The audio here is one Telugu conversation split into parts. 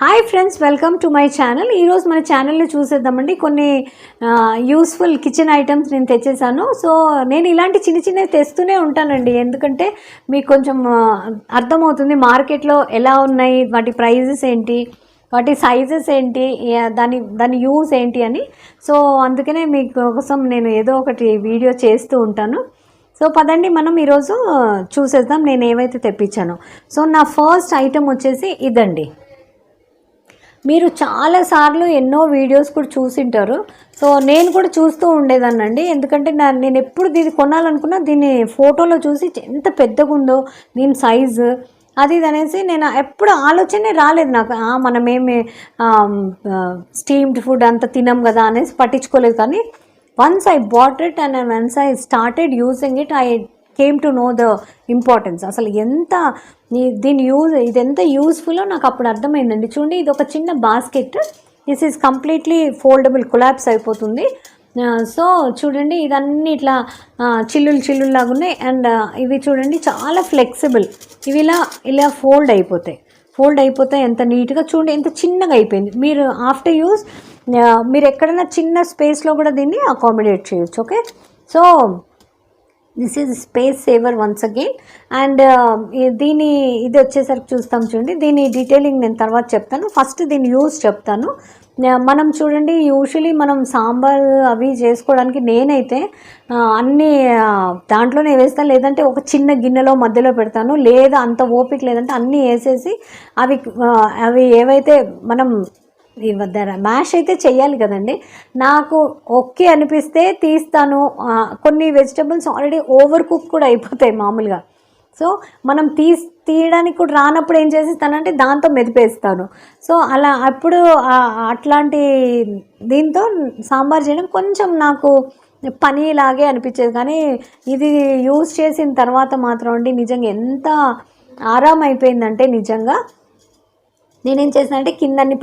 Hi friends, welcome to my channel. ఈరోజు మన ఛానల్లో చూసేద్దామండి కొన్ని యూస్ఫుల్ కిచెన్ ఐటమ్స్ నేను తెచ్చేసాను. సో నేను ఇలాంటి చిన్న చిన్నవి తెస్తూనే ఉంటానండి, ఎందుకంటే మీకు కొంచెం అర్థమవుతుంది మార్కెట్లో ఎలా ఉన్నాయి, వాటి ప్రైజెస్ ఏంటి, వాటి సైజెస్ ఏంటి, దాని యూస్ ఏంటి అని. సో అందుకనే మీకోసం నేను ఏదో ఒకటి వీడియో చేస్తూ ఉంటాను. సో పదండి మనం ఈరోజు చూసేద్దాం నేను ఏవైతే తెప్పించానో. సో నా ఫస్ట్ ఐటమ్ వచ్చేసి ఇదండి. మీరు చాలాసార్లు ఎన్నో వీడియోస్ కూడా చూసింటారు. సో నేను కూడా చూస్తూ ఉండేదాన్నండి, ఎందుకంటే నేను ఎప్పుడు దీన్ని కొనాలనుకున్నా దీన్ని ఫోటోలో చూసి ఎంత పెద్దగా ఉందో దీని సైజు అది ఇది అనేసి నేను ఎప్పుడు ఆలోచనే రాలేదు నాకు. మనమేమి స్టీమ్డ్ ఫుడ్ అంత తినం కదా అనేసి పట్టించుకోలేదు. కానీ once I bought it and once I started using it, I came to know the importance. అసలు ఎంత దీని ఇది ఎంత యూస్ఫుల్లో నాకు అప్పుడు అర్థమైందండి. చూడండి, ఇది ఒక చిన్న basket. This is completely foldable, collapse అయిపోతుంది. సో చూడండి, ఇదన్నీ ఇట్లా చిల్లులు లాగా ఉన్నాయి. అండ్ ఇవి చూడండి చాలా ఫ్లెక్సిబుల్. ఇవి ఇలా ఫోల్డ్ అయిపోతాయి ఎంత నీట్గా. చూడండి ఎంత చిన్నగా అయిపోయింది. మీరు ఆఫ్టర్ యూస్ మీరు ఎక్కడైనా చిన్న స్పేస్లో కూడా దీన్ని అకామిడేట్ చేయొచ్చు. Okay, so this is space saver once again. And ఇది వచ్చేసరికి చూస్తాం. చూడండి, దీని డీటెయిలింగ్ నేను తర్వాత చెప్తాను. ఫస్ట్ దీని యూస్ చెప్తాను. మనం చూడండి, యూజువలీ మనం సాంబార్ అవి చేసుకోవడానికి నేనైతే అన్నీ దాంట్లోనే వేస్తాను, లేదంటే ఒక చిన్న గిన్నెలో మధ్యలో పెడతాను, లేదా అంత ఓపిక లేదంటే అన్నీ వేసేసి అవి ఏవైతే మనం మ్యాష్ అయితే చెయ్యాలి కదండి. నాకు ఓకే అనిపిస్తే తీస్తాను. కొన్ని వెజిటబుల్స్ ఆల్రెడీ ఓవర్ కుక్ కూడా అయిపోతాయి మామూలుగా. సో మనం తీయడానికి కూడా రానప్పుడు ఏం చేసేస్తానంటే దాంతో మెదిపేస్తాను. సో అప్పుడు అట్లాంటి దీంతో సాంబార్ చేయడం కొంచెం నాకు పనిలాగే అనిపించేది. కానీ ఇది యూజ్ చేసిన తర్వాత మాత్రం అండి నిజంగా ఎంత ఆరాం అయిపోయిందంటే, నిజంగా నేనేం చేసానంటే కిందన్ని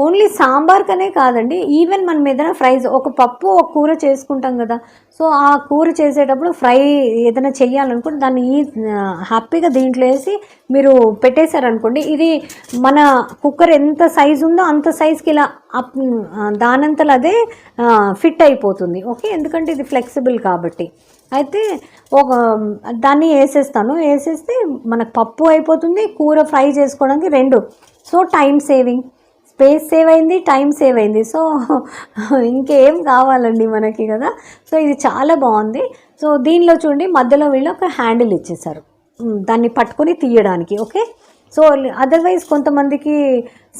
ఓన్లీ సాంబార్కనే కాదండి, ఈవెన్ మనం ఏదైనా ఫ్రైస్, ఒక పప్పు ఒక కూర చేసుకుంటాం కదా. సో ఆ కూర చేసేటప్పుడు ఫ్రై ఏదైనా చెయ్యాలనుకుంటే దాన్ని హ్యాపీగా దీంట్లో వేసి మీరు పెట్టేశారనుకోండి, ఇది మన కుక్కర్ ఎంత సైజు ఉందో అంత సైజ్కి ఇలా దానంతలో అదే ఫిట్ అయిపోతుంది. ఓకే, ఎందుకంటే ఇది ఫ్లెక్సిబుల్ కాబట్టి. అయితే దాన్ని వేసేస్తే మనకు పప్పు అయిపోతుంది, కూర ఫ్రై చేసుకోవడానికి రెండు. So time saving, space save అయింది, టైం సేవ్ అయింది. సో ఇంకేం కావాలండి మనకి కదా. సో ఇది చాలా బాగుంది. సో దీనిలో చూడండి, మధ్యలో వీళ్ళు ఒక హ్యాండిల్ ఇచ్చేసారు దాన్ని పట్టుకొని తీయడానికి. ఓకే, సో అదర్వైజ్ కొంతమందికి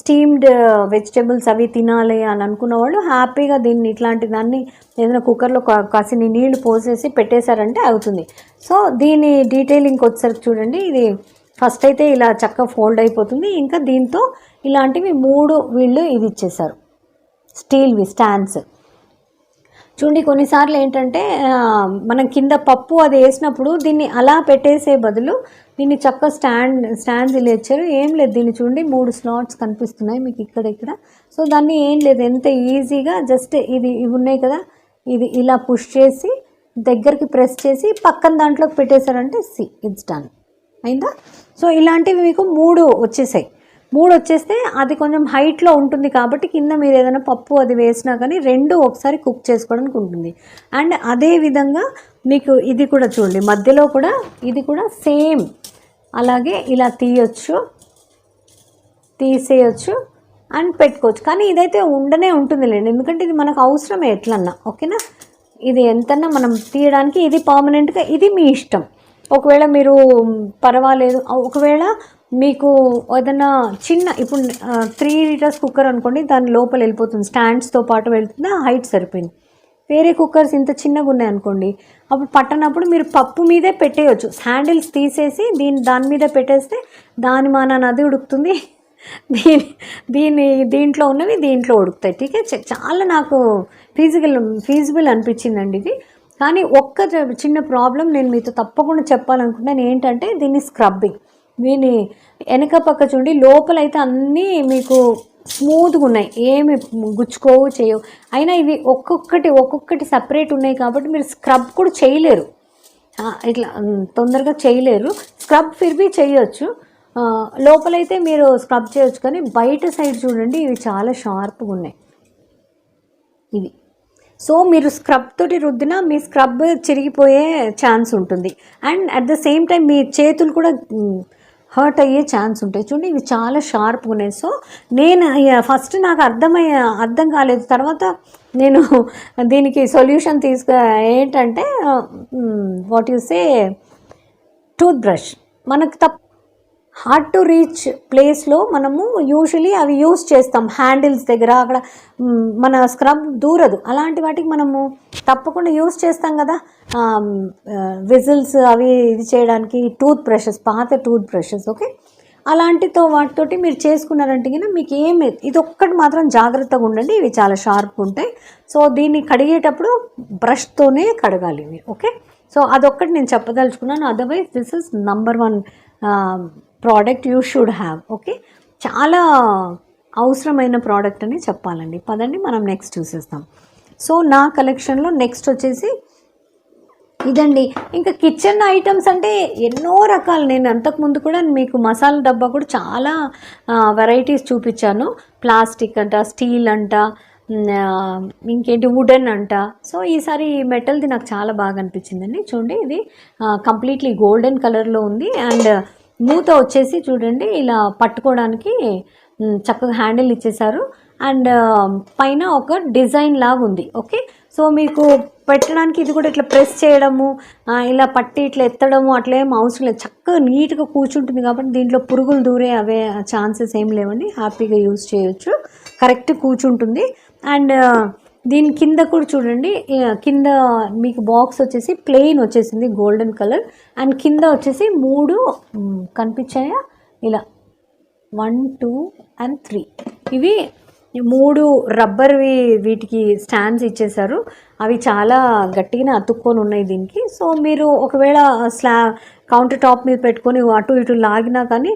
స్టీమ్డ్ వెజిటేబుల్స్ అవి తినాలి అని అనుకున్న వాళ్ళు హ్యాపీగా దీన్ని ఇట్లాంటి దాన్ని ఏదైనా కుక్కర్లో కాసిని నీళ్లు పోసేసి పెట్టేశారంటే అవుతుంది. సో దీని డీటెయిలింగ్కి వచ్చేసరికి చూడండి, ఇది ఫస్ట్ అయితే ఇలా చక్కగా ఫోల్డ్ అయిపోతుంది. ఇంకా దీంతో ఇలాంటివి 3 వీళ్ళు ఇది ఇచ్చేసారు, స్టీల్వి స్టాండ్స్. చూడండి, కొన్నిసార్లు ఏంటంటే మనం కింద పప్పు అది వేసినప్పుడు దీన్ని అలా పెట్టేసే బదులు దీన్ని చక్కగా స్టాండ్స్ ఇలా ఇచ్చారు. ఏం లేదు, దీన్ని చూడండి 3 స్లాట్స్ కనిపిస్తున్నాయి మీకు ఇక్కడ. సో దాన్ని ఏం లేదు, ఎంత ఈజీగా జస్ట్ ఇవి ఉన్నాయి కదా, ఇది ఇలా పుష్ చేసి దగ్గరికి ప్రెస్ చేసి పక్కన దాంట్లోకి పెట్టేశారంటే ఇట్స్ డన్ అయిందా. సో ఇలాంటివి మీకు 3 వచ్చేసాయి. 3 వచ్చేస్తే అది కొంచెం హైట్లో ఉంటుంది కాబట్టి కింద మీరు ఏదైనా పప్పు అది వేసినా కానీ 2 ఒకసారి కుక్ చేసుకోవడానికి ఉంటుంది. అండ్ అదేవిధంగా మీకు ఇది కూడా చూడండి, మధ్యలో కూడా ఇది కూడా సేమ్ అలాగే ఇలా తీసేయచ్చు అండ్ పెట్టుకోవచ్చు. కానీ ఇదైతే ఉండనే ఉంటుందిలేండి, ఎందుకంటే ఇది మనకు అవసరమే ఎట్లన్నా. ఓకేనా, ఇది ఎంతన్నా మనం తీయడానికి ఇది పర్మనెంట్గా, ఇది మీ ఇష్టం. ఒకవేళ మీరు పర్వాలేదు, ఒకవేళ మీకు ఏదైనా చిన్న ఇప్పుడు 3 లీటర్స్ కుక్కర్ అనుకోండి, దాని లోపల వెళ్ళిపోతుంది, స్టాండ్స్తో పాటు వెళ్తుంది, హైట్ సరిపోయింది. వేరే కుక్కర్స్ ఇంత చిన్నగా ఉన్నాయి అనుకోండి, అప్పుడు పట్టనప్పుడు మీరు పప్పు మీదే పెట్టేయచ్చు. హ్యాండిల్స్ తీసేసి దాని మీద పెట్టేస్తే దాని మానాన్ని అది ఉడుకుతుంది, దీంట్లో ఉన్నవి దీంట్లో ఉడుకుతాయి. ఠీకే, చాలా నాకు ఫీజిబుల్ అనిపించిందండి ఇది. కానీ ఒక్క చిన్న ప్రాబ్లం నేను మీతో తప్పకుండా చెప్పాలనుకుంటున్నాను, ఏంటంటే దీన్ని స్క్రబ్బింగ్. దీని వెనక పక్క చూడండి, లోపలైతే అన్నీ మీకు స్మూత్గా ఉన్నాయి, ఏమి గుచ్చుకోవు చేయవు. అయినా ఇవి ఒక్కొక్కటి సపరేట్ ఉన్నాయి కాబట్టి మీరు స్క్రబ్ కూడా చేయలేరు, ఇట్లా తొందరగా చేయలేరు. స్క్రబ్ ఫిర్బీ చేయొచ్చు, లోపలైతే మీరు స్క్రబ్ చేయొచ్చు, కానీ బయట సైడ్ చూడండి ఇవి చాలా షార్ప్గా ఉన్నాయి ఇవి. సో మీరు స్క్రబ్ తోటి రుద్దినా మీ స్క్రబ్ చిరిగిపోయే ఛాన్స్ ఉంటుంది, and at the same time మీ చేతులు కూడా హర్ట్ అయ్యే ఛాన్స్ ఉంటాయి. చూడండి ఇవి చాలా షార్ప్గా ఉన్నాయి. సో నేను ఫస్ట్ నాకు అర్థం కాలేదు, తర్వాత నేను దీనికి సొల్యూషన్ ఏంటంటే what you say tooth brush. మనకు హార్డ్ టు రీచ్ ప్లేస్లో మనము యూజువలీ అవి యూస్ చేస్తాం, హ్యాండిల్స్ దగ్గర అక్కడ మన స్క్రబ్ దూరదు, అలాంటి వాటికి మనము తప్పకుండా యూస్ చేస్తాం కదా విజిల్స్ అవి ఇది చేయడానికి టూత్ బ్రషెస్, పాత టూత్ బ్రషెస్. ఓకే, అలాంటితో వాటితోటి మీరు చేసుకున్నారంటే కన్నా మీకు ఇది ఒక్కటి మాత్రం జాగ్రత్తగా ఉండండి, ఇవి చాలా షార్ప్గా ఉంటాయి. సో దీన్ని కడిగేటప్పుడు బ్రష్తోనే కడగాలి ఇవి. ఓకే, సో అదొక్కటి నేను చెప్పదలుచుకున్నాను. Otherwise this is number 1 product you should have. Okay, చాలా అవసరమైన ప్రోడక్ట్ అని చెప్పాలండి. పదండి మనం నెక్స్ట్ చూసేస్తాం. సో నా కలెక్షన్లో నెక్స్ట్ వచ్చేసి ఇదండి. ఇంకా కిచెన్ ఐటమ్స్ అంటే ఎన్నో రకాలు, నేను అంతకుముందు కూడా మీకు మసాలా డబ్బా కూడా చాలా వెరైటీస్ చూపించాను. ప్లాస్టిక్ అంట, స్టీల్ అంట, ఇంకేంటి వుడెన్ అంట. సో ఈసారి మెటల్ది నాకు చాలా బాగా అనిపించిందండి. చూడండి ఇది కంప్లీట్లీ గోల్డెన్ కలర్లో ఉంది, అండ్ మూత వచ్చేసి చూడండి ఇలా పట్టుకోవడానికి చక్కగా హ్యాండిల్ ఇచ్చేసారు, అండ్ పైన ఒక డిజైన్ లాగా ఉంది. ఓకే, సో మీకు పెట్టడానికి ఇది కూడా ఇట్లా ప్రెస్ చేయడము, ఇలా పట్టి ఇట్లా ఎత్తడము అట్లేం అవసరం లేదు, చక్కగా నీట్గా కూర్చుంటుంది కాబట్టి దీంట్లో పురుగులు దూరే అవే ఛాన్సెస్ ఏం లేవండి, హ్యాపీగా యూజ్ చేయొచ్చు, కరెక్ట్ కూర్చుంటుంది. అండ్ దీని కింద కూడా చూడండి, కింద మీకు బాక్స్ వచ్చేసి ప్లెయిన్ వచ్చేసింది గోల్డెన్ కలర్, అండ్ కింద వచ్చేసి 3 కనిపించాయా ఇలా 1 2 and 3 ఇవి 3 రబ్బర్వి వీటికి స్టాండ్స్ ఇచ్చేసారు. అవి చాలా గట్టిగానే అతుక్కొని ఉన్నాయి దీనికి. సో మీరు ఒకవేళ కౌంటర్ టాప్ మీద పెట్టుకొని అటు ఇటు లాగినా కానీ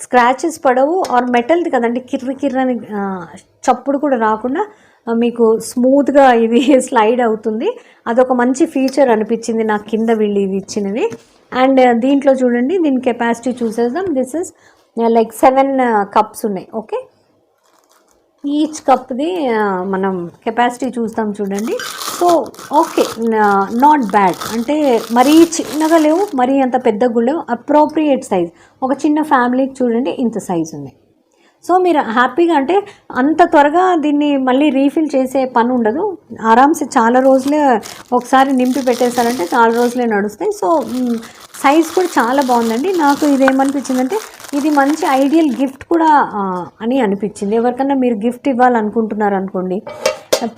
స్క్రాచెస్ పడవు, ఆర్ మెటల్ది కదండి కిర్రని చప్పుడు కూడా రాకుండా మీకు స్మూత్గా ఇది స్లైడ్ అవుతుంది. అదొక మంచి ఫీచర్ అనిపించింది నాకు కింద వీళ్ళు ఇవి ఇచ్చినవి. అండ్ దీంట్లో చూడండి దీని కెపాసిటీ చూసేద్దాం. దిస్ ఇస్ లైక్ 7 కప్స్ ఉన్నాయి. ఓకే, ఈచ్ కప్ది మనం కెపాసిటీ చూస్తాం చూడండి. సో ఓకే, నాట్ బ్యాడ్, అంటే మరీ చిన్నగా లేవు, మరీ అంత పెద్దగా లేవు, అప్రోప్రియేట్ సైజ్. ఒక చిన్న ఫ్యామిలీకి చూడండి ఇంత సైజ్ ఉన్నాయి. సో మీరు హ్యాపీగా, అంటే అంత త్వరగా దీన్ని మళ్ళీ రీఫిల్ చేసే పని ఉండదు, ఆరామ్సే చాలా రోజులే ఒకసారి నింపి పెట్టేశారంటే చాలా రోజులే నడుస్తాయి. సో సైజ్ కూడా చాలా బాగుందండి. నాకు ఇదేమనిపించిందంటే ఇది మంచి ఐడియల్ గిఫ్ట్ కూడా అని అనిపించింది. ఎవరికన్నా మీరు గిఫ్ట్ ఇవ్వాలనుకుంటున్నారు అనుకోండి,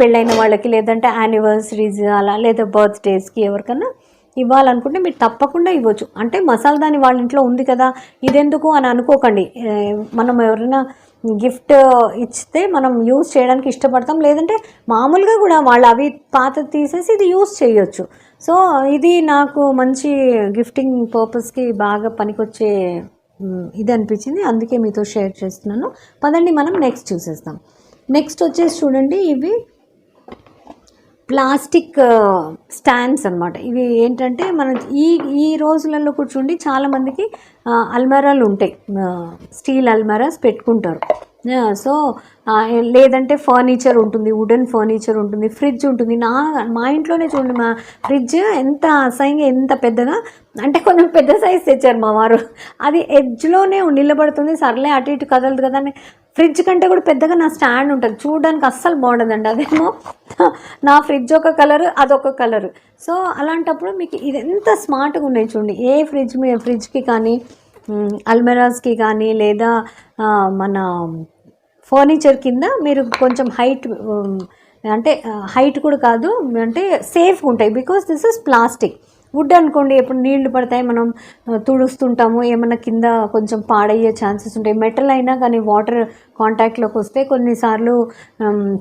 పెళ్ళైన వాళ్ళకి, లేదంటే యానివర్సరీస్ అలా, లేదా బర్త్డేస్కి ఎవరికన్నా ఇవ్వాలనుకుంటే మీరు తప్పకుండా ఇవ్వచ్చు. అంటే మసాలా దాని వాళ్ళ ఇంట్లో ఉంది కదా ఇదెందుకు అని అనుకోకండి. మనం ఎవరైనా గిఫ్ట్ ఇస్తే మనం యూజ్ చేయడానికి ఇష్టపడతాం, లేదంటే మామూలుగా కూడా వాళ్ళు అవి పాత తీసేసి ఇది యూజ్ చేయొచ్చు. సో ఇది నాకు మంచి గిఫ్టింగ్ పర్పస్కి బాగా పనికొచ్చే ఇది అనిపించింది, అందుకే మీతో షేర్ చేస్తున్నాను. పదండి మనం నెక్స్ట్ చూసేస్తాం. నెక్స్ట్ వచ్చేసి చూడండి ఇవి ప్లాస్టిక్ స్టాండ్స్ అనమాట. ఇవి ఏంటంటే మన ఈ రోజులలో కూర్చుండి చాలామందికి అల్మారాలు ఉంటాయి, స్టీల్ అల్మారాస్ పెట్టుకుంటారు. సో లేదంటే ఫర్నిచర్ ఉంటుంది, వుడెన్ ఫర్నిచర్ ఉంటుంది, ఫ్రిడ్జ్ ఉంటుంది. మా ఇంట్లోనే చూడండి, మా ఫ్రిడ్జ్ ఎంత అసహ్యంగా, ఎంత పెద్దగా, అంటే కొంచెం పెద్ద సైజ్ తెచ్చారు మా వారు. అది ఎడ్జ్లోనే నిలబడుతుంది, సర్లే అటు ఇటు కదలదు కదా అని. ఫ్రిడ్జ్ కంటే కూడా పెద్దగా నా స్టాండ్ ఉంటుంది, చూడడానికి అస్సలు బాగుండదండి. అదేమో నా ఫ్రిడ్జ్ ఒక కలరు, అదొక కలరు. సో అలాంటప్పుడు మీకు ఇది ఎంత స్మార్ట్గా ఉన్నాయి చూడండి. ఏ ఫ్రిడ్జ్కి కానీ, అల్మెరాస్కి కానీ, లేదా మన ఫర్నిచర్ కింద మీరు కొంచెం హైట్, అంటే హైట్ కూడా కాదు, అంటే సేఫ్గా ఉంటాయి. Because this is plastic. Wood అనుకోండి ఎప్పుడు నీళ్లు పడతాయి, మనం తుడుస్తుంటాము, ఏమన్నా కింద కొంచెం పాడయ్యే ఛాన్సెస్ ఉంటాయి. మెటల్ అయినా కానీ వాటర్ కాంటాక్ట్లోకి వస్తే కొన్నిసార్లు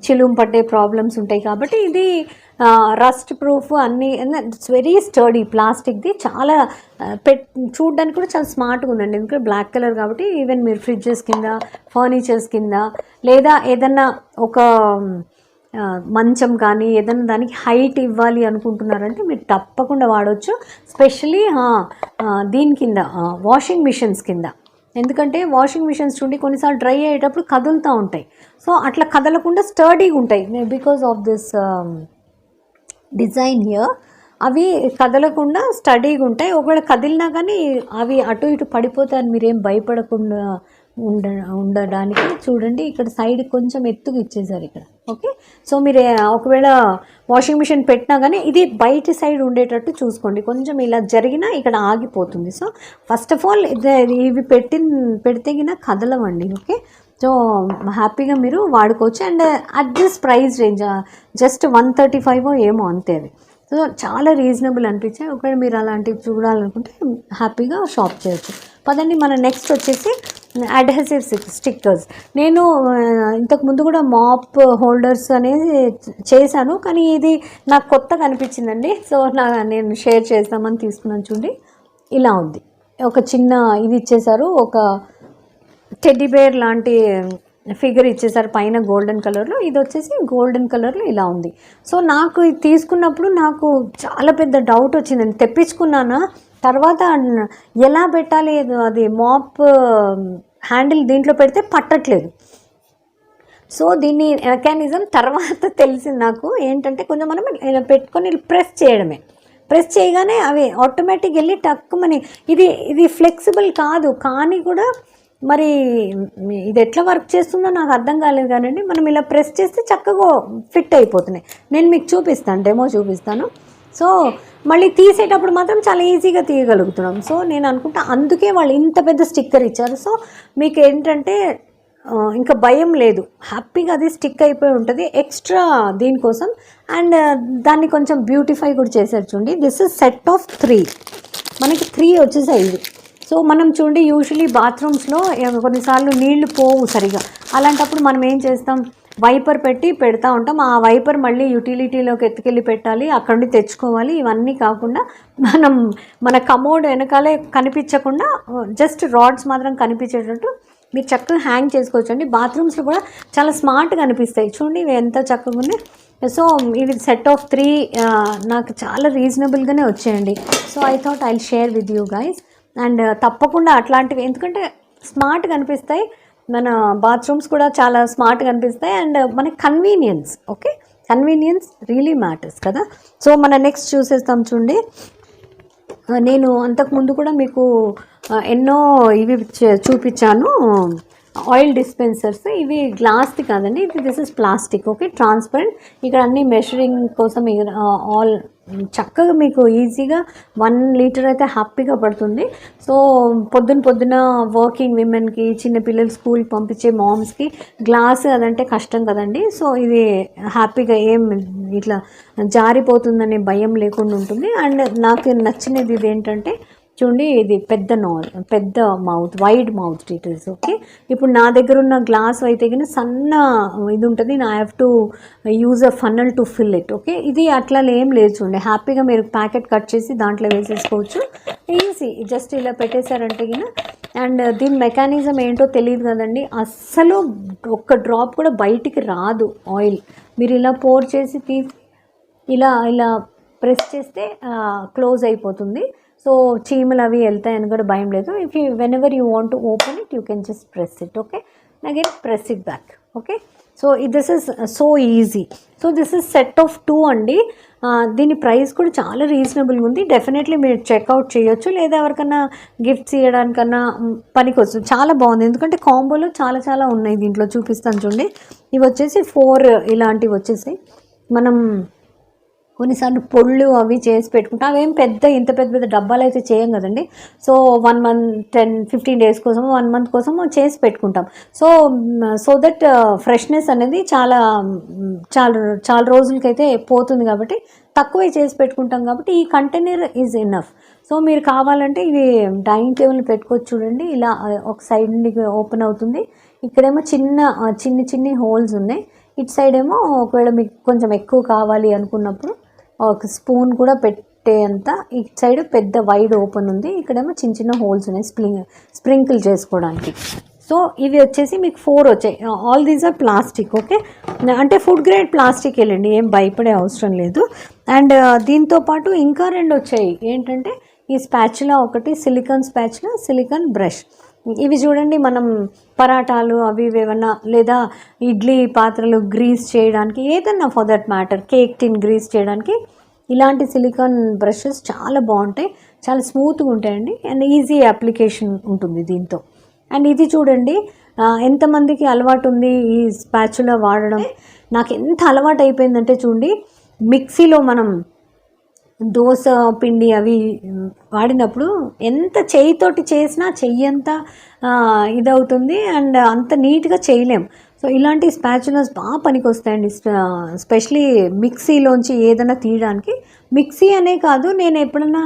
చిలుము పట్టే ప్రాబ్లమ్స్ ఉంటాయి. కాబట్టి ఇది రస్ట్ ప్రూఫ్ అన్నీ, ఇట్స్ వెరీ స్టర్డీ ప్లాస్టిక్ది. చాలా చూడడానికి కూడా చాలా స్మార్ట్గా ఉందండి, ఎందుకంటే బ్లాక్ కలర్ కాబట్టి. ఈవెన్ మీరు ఫ్రిడ్జెస్ కింద, ఫర్నిచర్స్ కింద, లేదా ఏదన్నా ఒక మంచం కానీ ఏదైనా దానికి హైట్ ఇవ్వాలి అనుకుంటున్నారంటే మీరు తప్పకుండా వాడవచ్చు. స్పెషలీ దీని కింద, వాషింగ్ మిషన్స్ కింద ఎందుకంటే వాషింగ్ మిషన్స్ చూడండి కొన్నిసార్లు డ్రై అయ్యేటప్పుడు కదులుతూ ఉంటాయి. సో అట్లా కదలకుండా స్టర్డీగా ఉంటాయి because of this design here. అవి కదలకుండా స్టడీగా ఉంటాయి. ఒకవేళ కదిలినా కానీ అవి అటు ఇటు పడిపోతాయని మీరేం భయపడకుండా ఉండడానికి చూడండి ఇక్కడ సైడ్ కొంచెం ఎత్తుగా ఇచ్చేసారు ఇక్కడ. ఓకే, సో మీరు ఒకవేళ వాషింగ్ మిషన్ పెట్టినా కానీ ఇది బయట సైడ్ ఉండేటట్టు చూసుకోండి. కొంచెం ఇలా జరిగినా ఇక్కడ ఆగిపోతుంది. సో ఫస్ట్ ఆఫ్ ఆల్ ఇవి పెడితే గిన కదలవండి. ఓకే, సో హ్యాపీగా మీరు వాడుకోవచ్చు. And at this price range just 135 ఏమో అంతే అది. సో చాలా రీజనబుల్ అనిపించాయి. ఒకవేళ మీరు అలాంటివి చూడాలనుకుంటే హ్యాపీగా షాప్ చేయొచ్చు. పదండి మన నెక్స్ట్ వచ్చేసి అడ్హెసివ్ స్టిక్కర్స్. నేను ఇంతకుముందు కూడా మాప్ హోల్డర్స్ అనేది చేశాను, కానీ ఇది నాకు కొత్తగా అనిపించిందండి. సో నేను షేర్ చేద్దామని తీసుకున్నాను. చూడండి ఇలా ఉంది. ఒక చిన్న ఇది ఇచ్చేసారు, ఒక టెడ్డీ బేర్ లాంటి ఫిగర్ ఇచ్చేసారు పైన గోల్డెన్ కలర్లో. ఇది వచ్చేసి గోల్డెన్ కలర్లో ఇలా ఉంది. సో నాకు ఇది తీసుకున్నప్పుడు నాకు చాలా పెద్ద డౌట్ వచ్చిందండి. తెప్పించుకున్నానా, తర్వాత ఎలా పెట్టాలి, అది మాప్ హ్యాండిల్ దీంట్లో పెడితే పట్టట్లేదు. సో దీన్ని మెకానిజం తర్వాత తెలిసింది నాకు ఏంటంటే, కొంచెం మనం ఇలా పెట్టుకొని ప్రెస్ చేయడమే. ప్రెస్ చేయగానే అవి ఆటోమేటిక్ వెళ్ళి టక్కుమని ఇది ఫ్లెక్సిబుల్ కాదు, కానీ కూడా మరి ఇది ఎట్లా వర్క్ చేస్తుందో నాకు అర్థం కాలేదు. కానండి మనం ఇలా ప్రెస్ చేస్తే చక్కగా ఫిట్ అయిపోతున్నాయి. నేను మీకు చూపిస్తాను, డెమో చూపిస్తాను. సో మళ్ళీ తీసేటప్పుడు మాత్రం చాలా ఈజీగా తీయగలుగుతున్నాం. సో నేను అనుకుంటా అందుకే వాళ్ళు ఇంత పెద్ద స్టిక్కర్ ఇచ్చారు. సో మీకు ఏంటంటే ఇంకా భయం లేదు, హ్యాపీగా అది స్టిక్ అయిపోయి ఉంటుంది ఎక్స్ట్రా దీనికోసం. అండ్ దాన్ని కొంచెం బ్యూటిఫై కూడా చేశారు. చూడండి దిస్ ఇస్ సెట్ ఆఫ్ 3, మనకి 3 వచ్చేసాయి ఇది. సో మనం చూడండి యూజువలీ బాత్రూమ్స్లో కొన్నిసార్లు నీళ్లు పోవు సరిగా, అలాంటప్పుడు మనం ఏం చేస్తాం, వైపర్ పెట్టి పెడతా ఉంటాం. ఆ వైపర్ మళ్ళీ యూటిలిటీలోకి ఎత్తుకెళ్ళి పెట్టాలి, అక్కడ నుండి తెచ్చుకోవాలి. ఇవన్నీ కాకుండా మన కమోడ్ వెనకాలే కనిపించకుండా జస్ట్ రాడ్స్ మాత్రం కనిపించేటట్టు మీరు చక్కగా హ్యాంగ్ చేసుకోవచ్చండి. బాత్రూమ్స్లో కూడా చాలా స్మార్ట్గా అనిపిస్తాయి. చూడండి ఇవి ఎంత చక్కగా ఉన్నాయి. సో ఇది సెట్ ఆఫ్ 3 నాకు చాలా రీజనబుల్గానే వచ్చాయండి. So I thought I'll share with you guys. And తప్పకుండా అట్లాంటివి, ఎందుకంటే స్మార్ట్గా అనిపిస్తాయి, మన బాత్రూమ్స్ కూడా చాలా స్మార్ట్గా అనిపిస్తాయి. అండ్ మన convenience, okay, convenience really matters కదా. సో మన నెక్స్ట్ చూసేస్తాం. చూడండి నేను అంతకుముందు కూడా మీకు ఎన్నో ఇవి చూపించాను, ఆయిల్ డిస్పెన్సర్స్. ఇవి గ్లాస్ది కాదండి, this is plastic. Okay, transparent. ఇక్కడ అన్ని మెషరింగ్ కోసం ఆల్ చక్కగా మీకు ఈజీగా 1 లీటర్ అయితే హ్యాపీగా పడుతుంది. సో పొద్దున వర్కింగ్ విమెన్కి, చిన్నపిల్లలు స్కూల్కి పంపించే మామ్స్కి గ్లాస్ అదంటే కష్టం కదండి. సో ఇది హ్యాపీగా ఏం ఇట్లా జారిపోతుందనే భయం లేకుండా ఉంటుంది. అండ్ నాకు నచ్చినది ఇది ఏంటంటే, చూడండి ఇది పెద్ద mouth, wide mouth it is. Okay, ఇప్పుడు నా దగ్గర ఉన్న గ్లాస్ అయితే కానీ సన్న ఇది ఉంటుంది, నా have to use a funnel to fill it. Okay, ఇది అట్లా ఏం లేదు. చూడండి హ్యాపీగా మీరు ప్యాకెట్ కట్ చేసి దాంట్లో వేసేసుకోవచ్చు, ఈజీ. జస్ట్ ఇలా పెట్టేశారంటే కింద. అండ్ దీని మెకానిజం ఏంటో తెలియదు కదండి, అస్సలు ఒక్క డ్రాప్ కూడా బయటికి రాదు ఆయిల్. మీరు ఇలా పోర్ చేసి తీసి ఇలా ప్రెస్ చేస్తే క్లోజ్ అయిపోతుంది. సో చీమలు అవి వెళ్తాయని కూడా భయం లేదు. If you whenever you want to open it, you can just press it. Okay, again press it back. Okay, so this is so easy. So this is set of 2 అండి. దీని ప్రైస్ కూడా చాలా రీజనబుల్గా ఉంది. డెఫినెట్లీ మీరు చెక్అవుట్ చేయొచ్చు, లేదా ఎవరికన్నా గిఫ్ట్స్ ఇవ్వడానికన్నా పనికొచ్చు. చాలా బాగుంది, ఎందుకంటే కాంబోలో చాలా ఉన్నాయి. దీంట్లో చూపిస్తాను చూడండి. ఇవి వచ్చేసి 4 ఇలాంటివి వచ్చేసి మనం కొన్నిసార్లు పొళ్ళు అవి చేసి పెట్టుకుంటాం. అవేం ఇంత పెద్ద డబ్బాలు అయితే చేయం కదండి. సో 1 month 10-15 days కోసం, 1 month కోసం చేసి పెట్టుకుంటాం. సో దట్ ఫ్రెష్నెస్ అనేది చాలా రోజులకైతే పోతుంది. కాబట్టి తక్కువే చేసి పెట్టుకుంటాం. కాబట్టి ఈ కంటైనర్ ఈజ్ ఎనఫ్. సో మీరు కావాలంటే ఇవి డైనింగ్ టేబుల్ పెట్టుకోవచ్చు. చూడండి ఇలా ఒక సైడ్ నుండి ఓపెన్ అవుతుంది. ఇక్కడేమో చిన్ని హోల్స్ ఉన్నాయి. ఇటు సైడ్ ఏమో ఒకవేళ మీకు కొంచెం ఎక్కువ కావాలి అనుకున్నప్పుడు ఒక స్పూన్ కూడా పెట్టేంత, ఇటు సైడ్ పెద్ద వైడ్ ఓపెన్ ఉంది. ఇక్కడేమో చిన్న హోల్స్ ఉన్నాయి స్ప్రింకిల్ చేసుకోవడానికి. సో ఇవి వచ్చేసి మీకు 4 వచ్చాయి. All these are plastic. Okay, అంటే ఫుడ్ గ్రేడ్ ప్లాస్టిక్ వెళ్ళండి, ఏం భయపడే అవసరం లేదు. అండ్ దీంతో పాటు ఇంకా 2 వచ్చాయి. ఏంటంటే ఈ స్పాచులా ఒకటి, సిలికాన్ స్పాచులా, సిలికాన్ బ్రష్. ఇవి చూడండి, మనం పరాటాలు అవి ఇవి ఏమన్నా, లేదా ఇడ్లీ పాత్రలు గ్రీస్ చేయడానికి, ఏదన్నా for that matter cake tin grease చేయడానికి ఇలాంటి సిలికాన్ బ్రషెస్ చాలా బాగుంటాయి, చాలా స్మూత్గా ఉంటాయండి. అండ్ ఈజీ అప్లికేషన్ ఉంటుంది దీంతో. అండ్ ఇది చూడండి, ఎంతమందికి అలవాటు ఉంది ఈ స్పాచులా వాడడం. నాకు ఎంత అలవాటు అయిపోయిందంటే చూడండి, మిక్సీలో మనం దోశ పిండి అవి వాడినప్పుడు ఎంత చేయితోటి చేసినా చెయ్యి అంతా ఇదవుతుంది అండ్ అంత నీట్గా చేయలేం. సో ఇలాంటి స్పాచులస్ బాగా పనికి వస్తాయండి, స్పెషలీ మిక్సీలోంచి ఏదైనా తీయడానికి. మిక్సీ అనే కాదు, నేను ఎప్పుడన్నా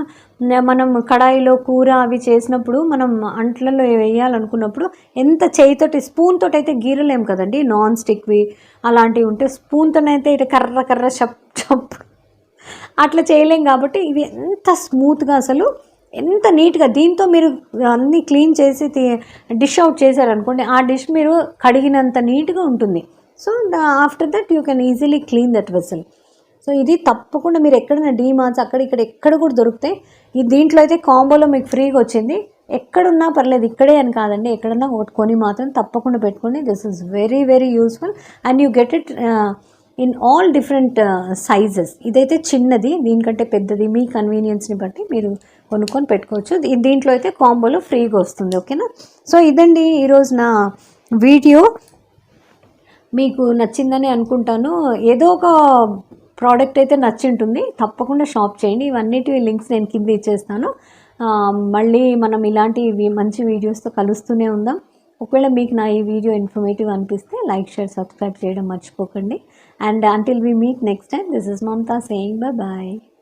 మనం కడాయిలో కూర అవి చేసినప్పుడు మనం అంట్లలో వేయాలనుకున్నప్పుడు ఎంత చేయితోటి స్పూన్ తోటి అయితే గీరలేం కదండి, నాన్ స్టిక్వి అలాంటివి ఉంటే స్పూన్తోనైతే ఇటు కర్ర కర్ర చప్ చప్ అట్లా చేయలేం. కాబట్టి ఇవి ఎంత స్మూత్గా, అసలు ఎంత నీట్గా, దీంతో మీరు అన్నీ క్లీన్ చేసి డిష్ అవుట్ చేశారనుకోండి, ఆ డిష్ మీరు కడిగినంత నీట్గా ఉంటుంది. So after that you can easily clean that vessel. So ఇది తప్పకుండా మీరు ఎక్కడైనా డీమార్ట్స్ అక్కడ ఇక్కడ ఎక్కడ కూడా దొరుకుతాయి. ఈ దీంట్లో అయితే కాంబోలో మీకు ఫ్రీగా వచ్చింది. ఎక్కడున్నా పర్లేదు, ఇక్కడే అని కాదండి, ఎక్కడన్నా కొని మాత్రం తప్పకుండా పెట్టుకోండి. This is very very useful and you get it in all different sizes. ఇదైతే చిన్నది, దీనికంటే పెద్దది, మీ కన్వీనియన్స్ని బట్టి మీరు కొనుక్కొని పెట్టుకోవచ్చు. దీంట్లో అయితే కాంబోలో ఫ్రీగా వస్తుంది. ఓకేనా? సో ఇదండి ఈరోజు నా వీడియో. మీకు నచ్చిందని అనుకుంటాను. ఏదో ఒక ప్రోడక్ట్ అయితే నచ్చింటుంది, తప్పకుండా షాప్ చేయండి. ఇవన్నిటి లింక్స్ నేను కింద ఇచ్చేస్తాను. మళ్ళీ మనం ఇలాంటి మంచి వీడియోస్తో కలుస్తూనే ఉందాం. ఒకవేళ మీకు నా ఈ వీడియో ఇన్ఫర్మేటివ్ అనిపిస్తే లైక్, షేర్, సబ్స్క్రైబ్ చేయడం మర్చిపోకండి. And until we meet next time, this is Mamta saying bye-bye.